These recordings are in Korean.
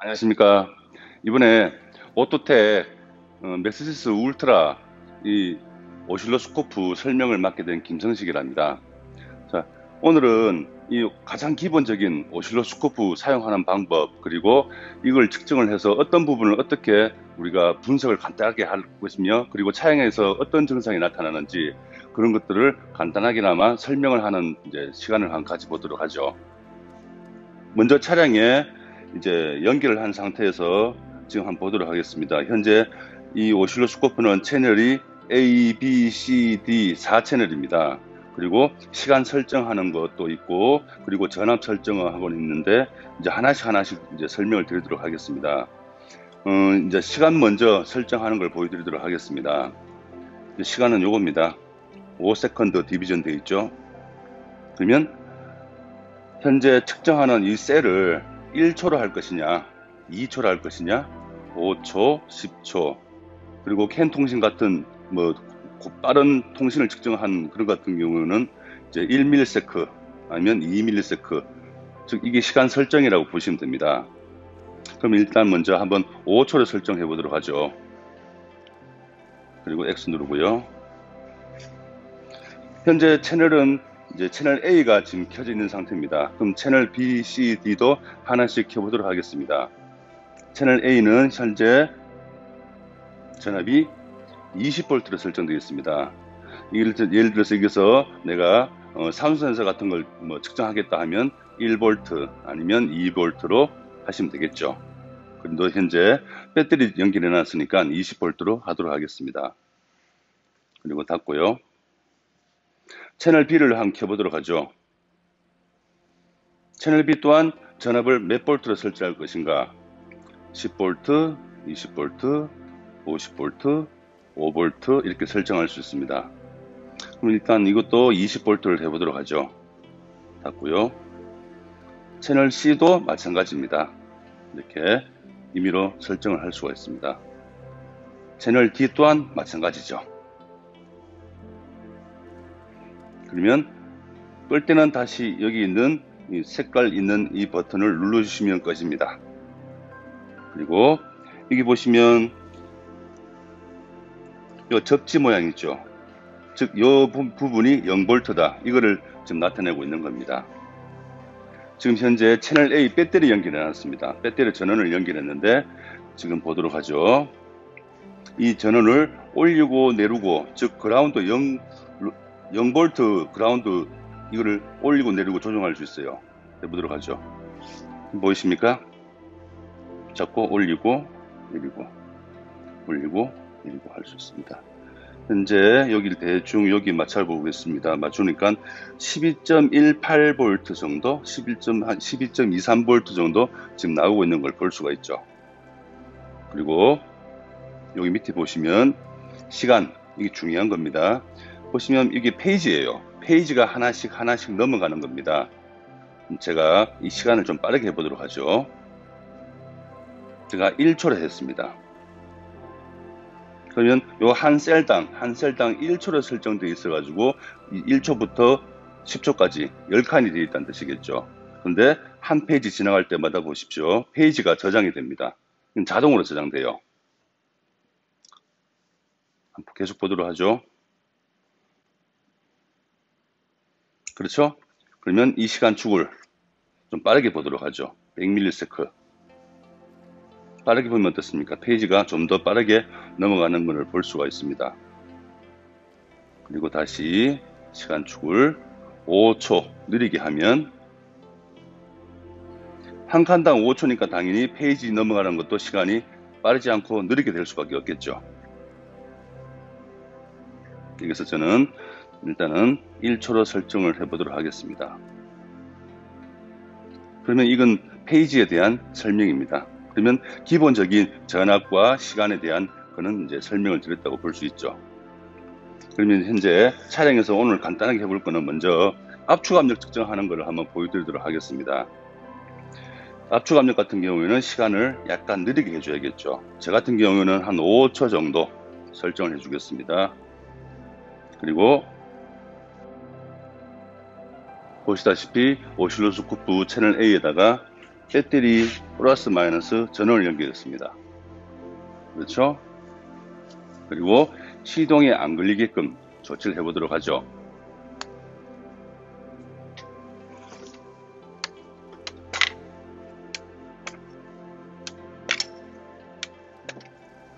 안녕하십니까. 이번에 오토텍 맥스시스 울트라 이 오실로스코프 설명을 맡게 된 김성식이랍니다. 자, 오늘은 이 가장 기본적인 오실로스코프 사용하는 방법, 그리고 이걸 측정을 해서 어떤 부분을 어떻게 우리가 분석을 간단하게 할 것이며, 그리고 차량에서 어떤 증상이 나타나는지 그런 것들을 간단하게나마 설명을 하는 이제 시간을 한번 가져보도록 하죠. 먼저 차량에 이제 연결을 한 상태에서 지금 한번 보도록 하겠습니다. 현재 이 오실로스코프는 채널이 A, B, C, D 4채널입니다. 그리고 시간 설정하는 것도 있고, 그리고 전압 설정을 하고 있는데, 이제 하나씩 이제 설명을 드리도록 하겠습니다. 이제 시간 먼저 설정하는 걸 보여드리도록 하겠습니다. 시간은 요겁니다. 5세컨드 디비전 되어 있죠. 그러면 현재 측정하는 이 셀을 1초로 할 것이냐, 2초로 할 것이냐, 5초, 10초, 그리고 캔 통신 같은 뭐 빠른 통신을 측정한 그런 같은 경우는 이제 1ms 아니면 2ms, 즉 이게 시간 설정이라고 보시면 됩니다. 그럼 일단 먼저 한번 5초를 설정해 보도록 하죠. 그리고 X 누르고요. 현재 채널은 이제 채널 A가 지금 켜져 있는 상태입니다. 그럼 채널 B, C, D도 하나씩 켜보도록 하겠습니다. 채널 A는 현재 전압이 20V로 설정되어 있습니다. 예를 들어서 여기서 내가 산소 센서 같은 걸 뭐 측정하겠다 하면 1V 아니면 2V로 하시면 되겠죠. 그런데 현재 배터리 연결해 놨으니까 20V로 하도록 하겠습니다. 그리고 닫고요. 채널 B를 한번 켜보도록 하죠. 채널 B 또한 전압을 몇 볼트로 설정할 것인가? 10V, 20V, 50V, 5V 이렇게 설정할 수 있습니다. 그럼 일단 이것도 20V를 해보도록 하죠. 닫고요. 채널 C도 마찬가지입니다. 이렇게 임의로 설정을 할 수가 있습니다. 채널 D 또한 마찬가지죠. 그러면 끌 때는 다시 여기 있는 이 색깔 있는 이 버튼을 눌러주시면 꺼집니다. 그리고 여기 보시면 이 접지 모양 있죠. 즉, 이 부분이 0V다. 이거를 지금 나타내고 있는 겁니다. 지금 현재 채널 A 배터리 연결해 놨습니다. 배터리 전원을 연결했는데 지금 보도록 하죠. 이 전원을 올리고 내리고, 즉 그라운드 0V 그라운드 이거를 올리고 내리고 조정할 수 있어요. 해보도록 하죠. 보이십니까? 잡고 올리고 내리고 올리고 내리고 할 수 있습니다. 현재 여기를 대충 여기 맞춰 보겠습니다. 맞추니까 12.18V 정도, 12.23V 정도 지금 나오고 있는 걸 볼 수가 있죠. 그리고 여기 밑에 보시면 시간, 이게 중요한 겁니다. 보시면 이게 페이지예요. 페이지가 하나씩 넘어가는 겁니다. 제가 이 시간을 좀 빠르게 해보도록 하죠. 제가 1초로 했습니다. 그러면 요 한 셀당 1초로 설정되어 있어 가지고 1초부터 10초까지 10칸이 되어 있다는 뜻이겠죠. 그런데 한 페이지 지나갈 때마다 보십시오. 페이지가 저장이 됩니다. 자동으로 저장돼요. 계속 보도록 하죠. 그렇죠? 그러면 이 시간 축을 좀 빠르게 보도록 하죠. 100ms. 빠르게 보면 어떻습니까? 페이지가 좀 더 빠르게 넘어가는 것을 볼 수가 있습니다. 그리고 다시 시간 축을 5초 느리게 하면, 한 칸당 5초니까 당연히 페이지 넘어가는 것도 시간이 빠르지 않고 느리게 될 수밖에 없겠죠. 여기서 저는 일단은 1초로 설정을 해보도록 하겠습니다. 그러면 이건 페이지에 대한 설명입니다. 그러면 기본적인 전압과 시간에 대한 그는 이제 설명을 드렸다고 볼 수 있죠. 그러면 현재 차량에서 오늘 간단하게 해볼 거는 먼저 압축 압력 측정하는 것을 한번 보여드리도록 하겠습니다. 압축 압력 같은 경우에는 시간을 약간 느리게 해줘야겠죠. 저 같은 경우에는 한 5초 정도 설정을 해주겠습니다. 그리고 보시다시피 오실로스코프 채널 A에다가 배터리 플러스 마이너스 전원을 연결했습니다. 그렇죠? 그리고 시동에 안 걸리게끔 조치를 해보도록 하죠.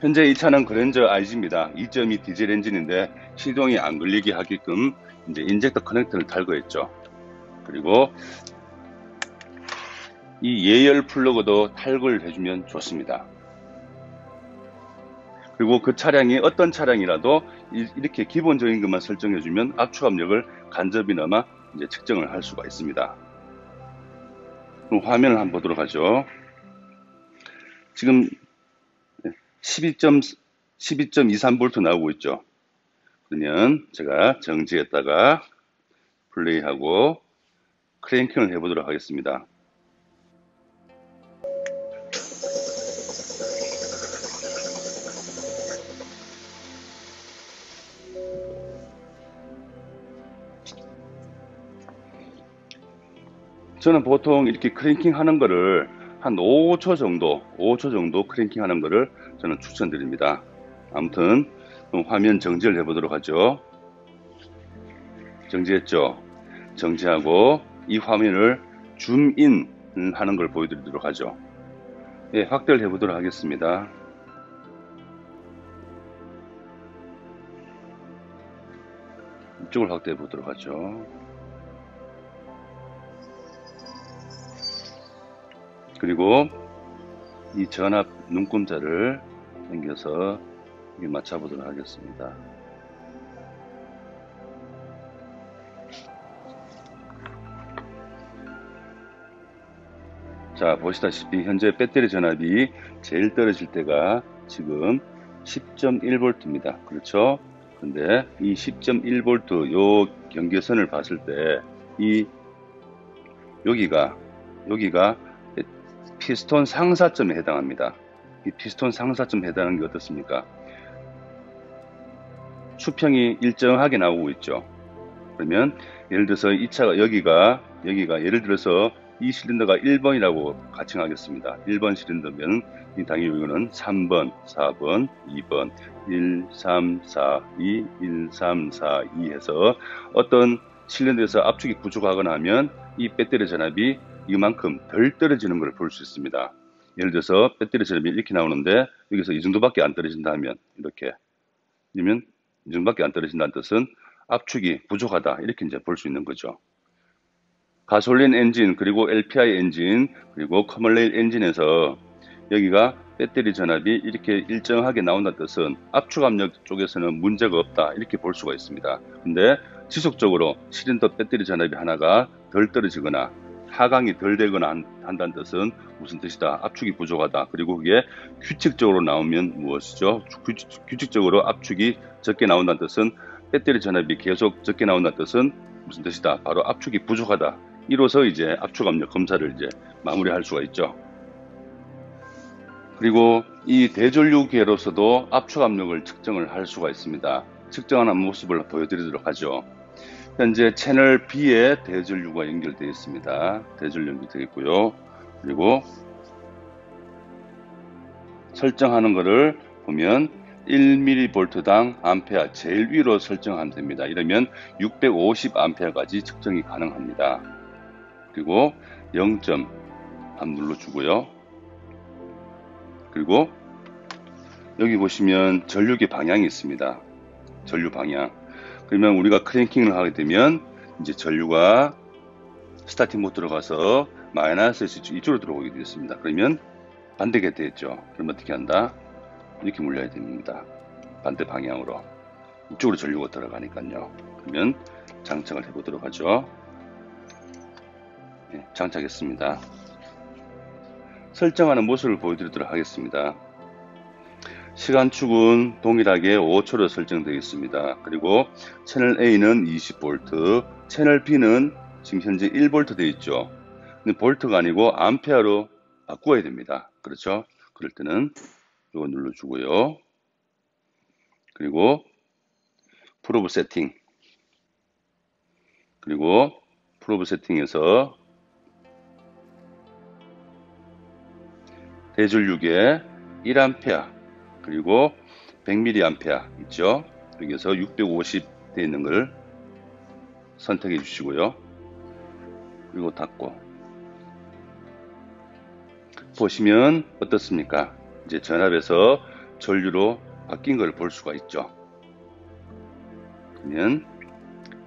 현재 이 차는 그랜저 IG입니다. 2.2 디젤 엔진인데 시동이 안 걸리게 하게끔 이제 인젝터 커넥터를 탈거했죠. 그리고 이 예열 플러그도 탈거를 해주면 좋습니다. 그리고 그 차량이 어떤 차량이라도 이렇게 기본적인 것만 설정해주면 압축압력을 간접이나마 이제 측정을 할 수가 있습니다. 그럼 화면을 한번 보도록 하죠. 지금 12.23V 나오고 있죠. 그러면 제가 정지했다가 플레이하고 크랭킹을 해보도록 하겠습니다. 저는 보통 이렇게 크랭킹 하는 거를 한 5초 정도 크랭킹 하는 거를 저는 추천드립니다. 아무튼 화면 정지를 해보도록 하죠. 정지했죠. 정지하고 이 화면을 줌인 하는 걸 보여드리도록 하죠. 예, 확대를 해보도록 하겠습니다. 이쪽을 확대해 보도록 하죠. 그리고 이 전압 눈금자를 당겨서 맞춰보도록 하겠습니다. 자, 보시다시피 현재 배터리 전압이 제일 떨어질 때가 지금 10.1V입니다. 그렇죠? 근데 이 10.1V 요 경계선을 봤을 때 여기가 피스톤 상사점에 해당합니다. 이 피스톤 상사점에 해당하는 게 어떻습니까? 수평이 일정하게 나오고 있죠. 그러면 예를 들어서 이 차가 여기가 예를 들어서 이 실린더가 1번이라고 가정하겠습니다. 1번 실린더면 당연히 이거는 3번, 4번, 2번, 1, 3, 4, 2, 1, 3, 4, 2 해서 어떤 실린더에서 압축이 부족하거나 하면 이 배터리 전압이 이만큼 덜 떨어지는 걸 볼 수 있습니다. 예를 들어서 배터리 전압이 이렇게 나오는데 여기서 이 정도밖에 안 떨어진다 하면 이렇게 이면 이 정도밖에 안 떨어진다는 뜻은 압축이 부족하다 이렇게 이제 볼 수 있는 거죠. 가솔린 엔진 그리고 LPI 엔진 그리고 커멀레일 엔진에서 여기가 배터리 전압이 이렇게 일정하게 나온다는 뜻은 압축 압력 쪽에서는 문제가 없다 이렇게 볼 수가 있습니다. 근데 지속적으로 실린더 배터리 전압이 하나가 덜 떨어지거나 하강이 덜 되거나 한다는 뜻은 무슨 뜻이다? 압축이 부족하다. 그리고 그게 규칙적으로 나오면 무엇이죠? 규칙적으로 압축이 적게 나온다는 뜻은 배터리 전압이 계속 적게 나온다는 뜻은 무슨 뜻이다? 바로 압축이 부족하다. 이로써 이제 압축 압력 검사를 이제 마무리할 수가 있죠. 그리고 이 대전류계로서도 압축 압력을 측정을 할 수가 있습니다. 측정하는 모습을 보여드리도록 하죠. 현재 채널 B에 대전류가 연결되어 있습니다. 대전류 연결되어 있고요. 그리고 설정하는 것을 보면 1mV당 암페어 제일 위로 설정하면 됩니다. 이러면 650A까지 측정이 가능합니다. 그리고 0점 한번 눌러주고요. 그리고 여기 보시면 전류계 방향이 있습니다. 전류 방향. 그러면 우리가 크랭킹을 하게 되면 이제 전류가 스타팅 모드 들어가서 마이너스에서 이쪽으로 들어오게 되었습니다. 그러면 반대게 되었죠. 그럼 어떻게 한다? 이렇게 물려야 됩니다. 반대 방향으로. 이쪽으로 전류가 들어가니까요. 그러면 장착을 해보도록 하죠. 네, 장착했습니다. 설정하는 모습을 보여드리도록 하겠습니다. 시간축은 동일하게 5초로 설정되어 있습니다. 그리고 채널 A는 20V, 채널 B는 지금 현재 1V 되어 있죠. 근데 볼트가 아니고 암페어로 바꾸어야 됩니다. 그렇죠? 그럴 때는 이거 눌러주고요. 그리고 프로브 세팅. 그리고 프로브 세팅에서 대전류계 1A 그리고 100mA 있죠. 여기서 650 되어 있는 걸 선택해 주시고요. 그리고 닫고 보시면 어떻습니까? 이제 전압에서 전류로 바뀐 걸 볼 수가 있죠. 그러면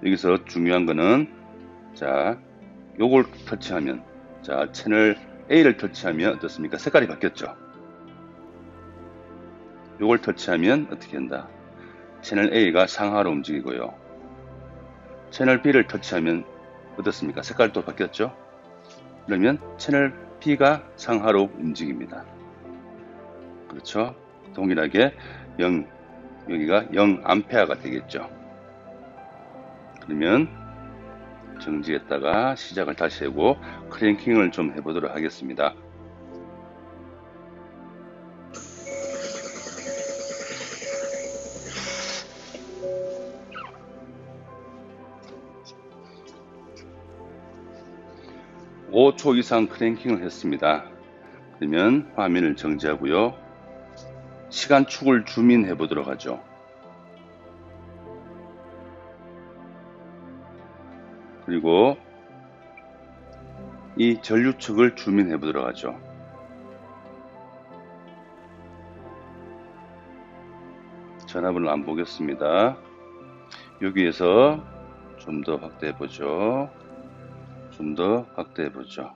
여기서 중요한 거는 자, 요걸 터치하면 자, 채널 A를 터치하면 어떻습니까? 색깔이 바뀌었죠. 요걸 터치하면 어떻게 한다? 채널 A가 상하로 움직이고요. 채널 B를 터치하면 어떻습니까? 색깔도 바뀌었죠? 그러면 채널 B가 상하로 움직입니다. 그렇죠? 동일하게 0, 여기가 0A가 되겠죠. 그러면 정지했다가 시작을 다시 하고 크랭킹을 좀 해보도록 하겠습니다. (5초) 이상 크랭킹을 했습니다. 그러면 화면을 정지하고요. 시간축을 줌인 해보도록 하죠. 그리고 이 전류축을 줌인 해보도록 하죠. 전압을 안 보겠습니다. 여기에서 좀 더 확대해 보죠. 좀 더 확대해 보죠.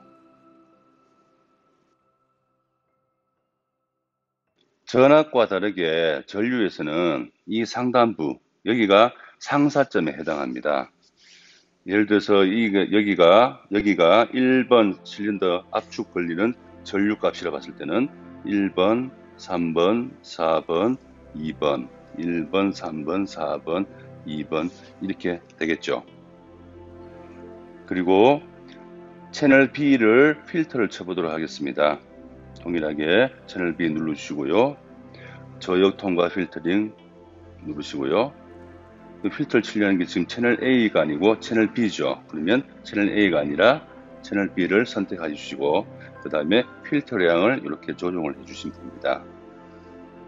전압과 다르게 전류에서는 이 상단부 여기가 상사점에 해당합니다. 예를 들어서 여기가 1번 실린더 압축 걸리는 전류 값이라고 봤을 때는 1번, 3번, 4번, 2번, 1번, 3번, 4번, 2번 이렇게 되겠죠. 그리고 채널 B를 필터를 쳐보도록 하겠습니다. 동일하게 채널 B 누르시고요. 저역 통과 필터링 누르시고요. 필터를 치려는 게 지금 채널 A가 아니고 채널 B죠. 그러면 채널 A가 아니라 채널 B를 선택해 주시고 그 다음에 필터량을 이렇게 조정을 해 주시면 됩니다.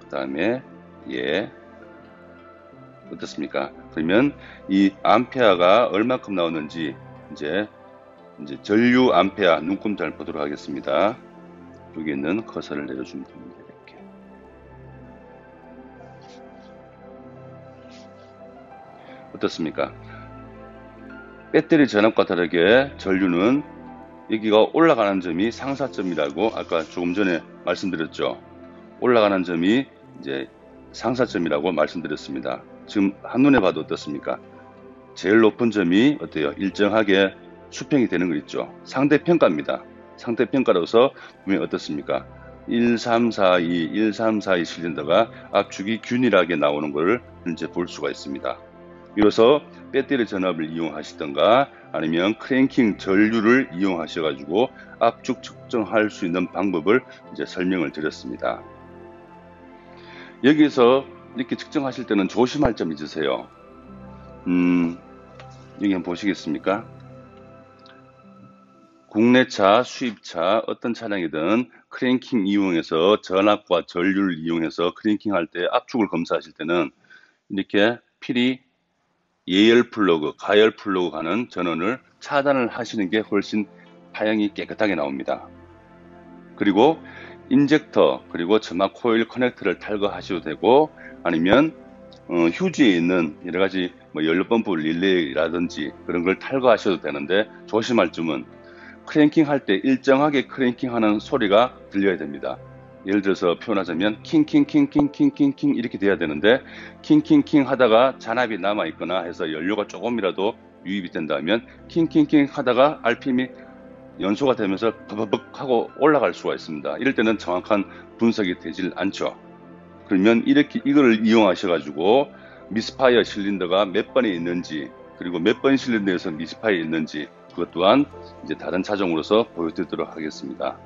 그 다음에 어떻습니까? 그러면 이 암페어가 얼마큼 나오는지 이제 전류 암페어 눈금 잘 보도록 하겠습니다. 여기 있는 커서를 내려주면 됩니다. 이렇게. 어떻습니까? 배터리 전압과 다르게 전류는 여기가 올라가는 점이 상사점이라고 아까 조금 전에 말씀드렸죠. 올라가는 점이 이제 상사점이라고 말씀드렸습니다. 지금 한눈에 봐도 어떻습니까? 제일 높은 점이 어때요? 일정하게 수평이 되는 거 있죠. 상대평가입니다. 상대평가로서 보면 어떻습니까? 1342, 1342 실린더가 압축이 균일하게 나오는 것을 이제 볼 수가 있습니다. 이어서 배터리 전압을 이용하시던가 아니면 크랭킹 전류를 이용하셔가지고 압축 측정할 수 있는 방법을 이제 설명을 드렸습니다. 여기서 이렇게 측정하실 때는 조심할 점이 있으세요. 여기 한번 보시겠습니까? 국내차, 수입차, 어떤 차량이든 크랭킹 이용해서 전압과 전류를 이용해서 크랭킹 할 때 압축을 검사하실 때는 이렇게 필히 예열 플러그, 가열 플러그 가는 전원을 차단을 하시는 게 훨씬 파형이 깨끗하게 나옵니다. 그리고 인젝터 그리고 점막 코일 커넥터를 탈거하셔도 되고 아니면 휴지에 있는 여러가지 연료 펌프 릴레이라든지 그런 걸 탈거하셔도 되는데 조심할 점은 크랭킹 할 때 일정하게 크랭킹 하는 소리가 들려야 됩니다. 예를 들어서 표현하자면 킹킹킹킹킹킹킹 이렇게 돼야 되는데 킹킹킹 하다가 잔압이 남아 있거나 해서 연료가 조금이라도 유입이 된다면 킹킹킹 하다가 RPM이 연소가 되면서 버벅 하고 올라갈 수가 있습니다. 이럴 때는 정확한 분석이 되질 않죠. 그러면 이렇게 이거를 이용하셔 가지고 미스파이어 실린더가 몇 번에 있는지 그리고 몇 번 실린더에서 미스파이어 있는지 그것 또한 이제 다른 차종으로서 보여드리도록 하겠습니다.